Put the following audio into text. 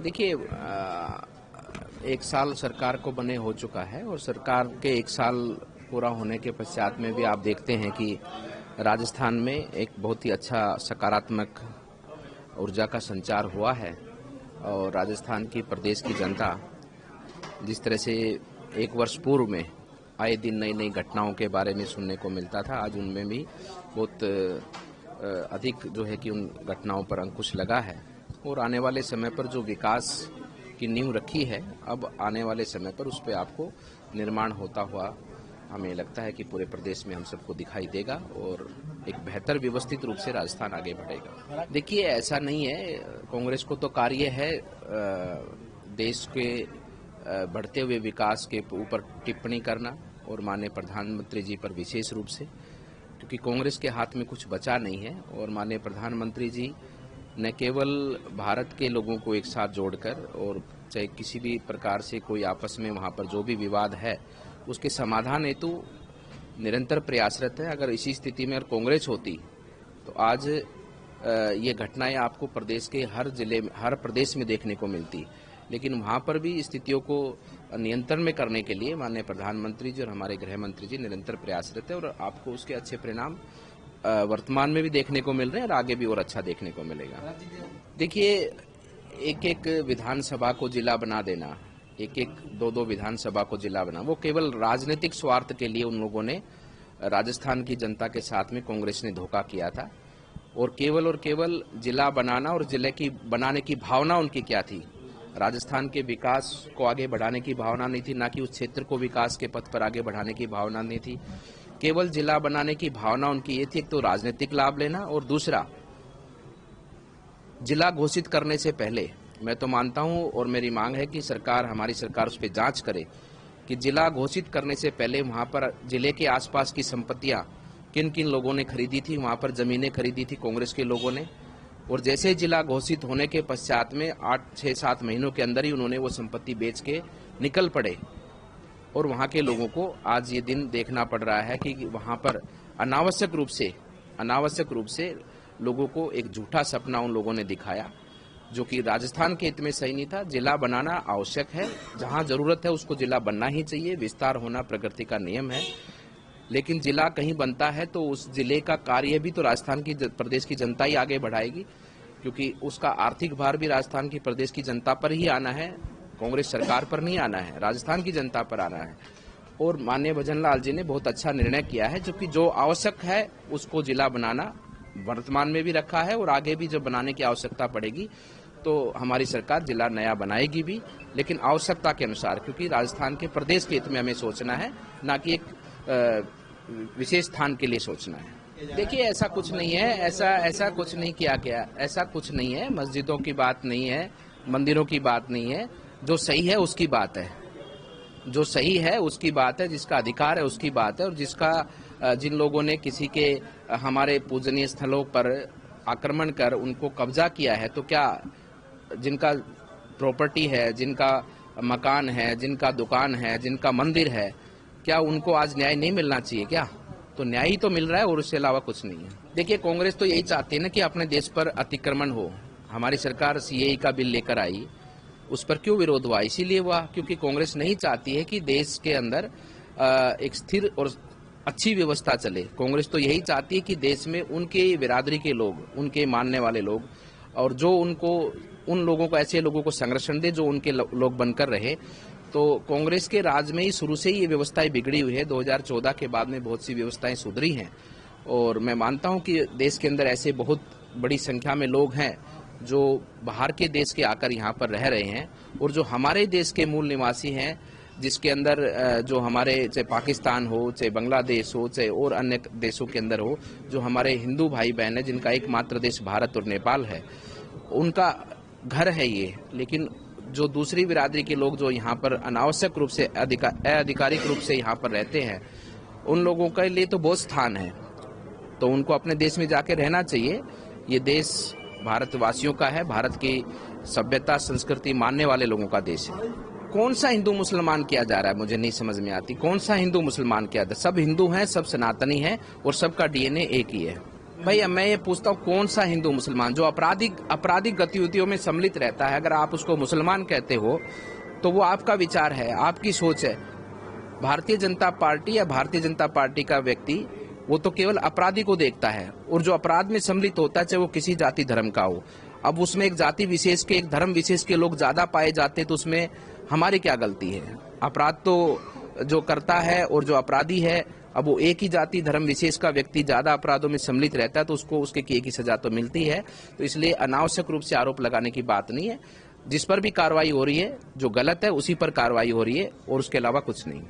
देखिए, एक साल सरकार को बने हो चुका है और सरकार के एक साल पूरा होने के पश्चात में भी आप देखते हैं कि राजस्थान में एक बहुत ही अच्छा सकारात्मक ऊर्जा का संचार हुआ है। और राजस्थान की प्रदेश की जनता जिस तरह से एक वर्ष पूर्व में आए दिन नई नई घटनाओं के बारे में सुनने को मिलता था, आज उनमें भी बहुत अधिक जो है कि उन घटनाओं पर अंकुश लगा है। और आने वाले समय पर जो विकास की नींव रखी है, अब आने वाले समय पर उस पर आपको निर्माण होता हुआ हमें लगता है कि पूरे प्रदेश में हम सबको दिखाई देगा और एक बेहतर व्यवस्थित रूप से राजस्थान आगे बढ़ेगा। देखिए, ऐसा नहीं है, कांग्रेस को तो कार्य है देश के बढ़ते हुए विकास के ऊपर टिप्पणी करना और माननीय प्रधानमंत्री जी पर विशेष रूप से, क्योंकि कांग्रेस के हाथ में कुछ बचा नहीं है। और माननीय प्रधानमंत्री जी न केवल भारत के लोगों को एक साथ जोड़कर और चाहे किसी भी प्रकार से कोई आपस में वहाँ पर जो भी विवाद है उसके समाधान हेतु निरंतर प्रयासरत है। अगर इसी स्थिति में अगर कांग्रेस होती तो आज ये घटनाएं आपको प्रदेश के हर जिले में, हर प्रदेश में देखने को मिलती। लेकिन वहाँ पर भी स्थितियों को नियंत्रण में करने के लिए माननीय प्रधानमंत्री जी और हमारे गृह मंत्री जी निरंतर प्रयासरत है और आपको उसके अच्छे परिणाम वर्तमान में भी देखने को मिल रहे हैं और आगे भी और अच्छा देखने को मिलेगा। देखिए, एक एक विधानसभा को जिला बना देना, एक एक दो विधानसभा को जिला बना, वो केवल राजनीतिक स्वार्थ के लिए उन लोगों ने राजस्थान की जनता के साथ में कांग्रेस ने धोखा किया था। और केवल जिला बनाना और जिले की बनाने की भावना उनकी क्या थी, राजस्थान के विकास को आगे बढ़ाने की भावना नहीं थी, ना कि उस क्षेत्र को विकास के पथ पर आगे बढ़ाने की भावना नहीं थी। केवल जिला बनाने की भावना उनकी ये थी, एक तो राजनीतिक लाभ लेना और दूसरा जिला घोषित करने से पहले मैं तो मानता हूं और मेरी मांग है कि सरकार, हमारी सरकार उस पर जांच करे कि जिला घोषित करने से पहले वहां पर जिले के आसपास की संपत्तियां किन किन लोगों ने खरीदी थी, वहां पर जमीनें खरीदी थी कांग्रेस के लोगों ने। और जैसे जिला घोषित होने के पश्चात में 8-6-7 महीनों के अंदर ही उन्होंने वो संपत्ति बेच के निकल पड़े। और वहां के लोगों को आज ये दिन देखना पड़ रहा है कि वहां पर अनावश्यक रूप से लोगों को एक झूठा सपना उन लोगों ने दिखाया, जो कि राजस्थान के हित में सही नहीं था। जिला बनाना आवश्यक है, जहां जरूरत है उसको जिला बनना ही चाहिए, विस्तार होना प्रकृति का नियम है। लेकिन जिला कहीं बनता है तो उस जिले का कार्य भी तो राजस्थान की प्रदेश की जनता ही आगे बढ़ाएगी, क्योंकि उसका आर्थिक भार भी राजस्थान की प्रदेश की जनता पर ही आना है, कांग्रेस सरकार पर नहीं आना है, राजस्थान की जनता पर आना है। और माननीय भजनलाल जी ने बहुत अच्छा निर्णय किया है, जो आवश्यक है उसको जिला बनाना वर्तमान में भी रखा है और आगे भी जब बनाने की आवश्यकता पड़ेगी तो हमारी सरकार जिला नया बनाएगी भी, लेकिन आवश्यकता के अनुसार, क्योंकि राजस्थान के प्रदेश के हित में हमें सोचना है, ना कि एक विशेष स्थान के लिए सोचना है। देखिए, ऐसा कुछ नहीं है, ऐसा कुछ नहीं किया गया, ऐसा कुछ नहीं है, मस्जिदों की बात नहीं है, मंदिरों की बात नहीं है। जो सही है उसकी बात है, जो सही है उसकी बात है, जिसका अधिकार है उसकी बात है। और जिन लोगों ने किसी के हमारे पूजनीय स्थलों पर आक्रमण कर उनको कब्जा किया है, तो क्या जिनका प्रॉपर्टी है, जिनका मकान है, जिनका दुकान है, जिनका मंदिर है, क्या उनको आज न्याय नहीं मिलना चाहिए क्या? तो न्याय ही तो मिल रहा है और उसके अलावा कुछ नहीं है। देखिए, कांग्रेस तो यही चाहती है ना कि अपने देश पर अतिक्रमण हो। हमारी सरकार सीएए का बिल लेकर आई, उस पर क्यों विरोध हुआ? इसीलिए हुआ क्योंकि कांग्रेस नहीं चाहती है कि देश के अंदर एक स्थिर और अच्छी व्यवस्था चले। कांग्रेस तो यही चाहती है कि देश में उनके बिरादरी के लोग, उनके मानने वाले लोग, और जो उन लोगों को, ऐसे लोगों को संरक्षण दे जो उनके लोग बनकर रहे। तो कांग्रेस के राज में ही शुरू से ही ये व्यवस्थाएं बिगड़ी हुई है। 2014 के बाद में बहुत सी व्यवस्थाएं सुधरी हैं और मैं मानता हूं कि देश के अंदर ऐसे बहुत बड़ी संख्या में लोग हैं जो बाहर के देश के आकर यहाँ पर रह रहे हैं और जो हमारे देश के मूल निवासी हैं, जिसके अंदर जो हमारे, चाहे पाकिस्तान हो, चाहे बांग्लादेश हो, चाहे और अन्य देशों के अंदर हो, जो हमारे हिंदू भाई बहन है, जिनका एकमात्र देश भारत और नेपाल है, उनका घर है ये। लेकिन जो दूसरी बिरादरी के लोग जो यहाँ पर अनावश्यक रूप से, अआधिकारिक रूप से यहाँ पर रहते हैं, उन लोगों के लिए तो बहुत स्थान है, तो उनको अपने देश में जाके रहना चाहिए। ये देश भारतवासियों का है, भारत की सभ्यता संस्कृति मानने वाले लोगों का देश है। कौन सा हिंदू मुसलमान किया जा रहा है, मुझे नहीं समझ में आती। कौन सा हिंदू मुसलमान किया जा रहा है? सब हिंदू हैं, सब सनातनी हैं और सबका डीएनए एक ही है। भाई अब मैं ये पूछता हूँ, कौन सा हिंदू मुसलमान जो आपराधिक गतिविधियों में सम्मिलित रहता है, अगर आप उसको मुसलमान कहते हो तो वो आपका विचार है, आपकी सोच है। भारतीय जनता पार्टी या भारतीय जनता पार्टी का व्यक्ति वो तो केवल अपराधी को देखता है, और जो अपराध में सम्मिलित होता है चाहे वो किसी जाति धर्म का हो। अब उसमें एक जाति विशेष के, एक धर्म विशेष के लोग ज्यादा पाए जाते हैं तो उसमें हमारी क्या गलती है? अपराध तो जो करता है और जो अपराधी है, अब वो एक ही जाति धर्म विशेष का व्यक्ति ज्यादा अपराधों में सम्मिलित रहता है तो उसको उसके किए की सजा तो मिलती है। तो इसलिए अनावश्यक रूप से आरोप लगाने की बात नहीं है। जिस पर भी कार्रवाई हो रही है, जो गलत है उसी पर कार्रवाई हो रही है, और उसके अलावा कुछ नहीं।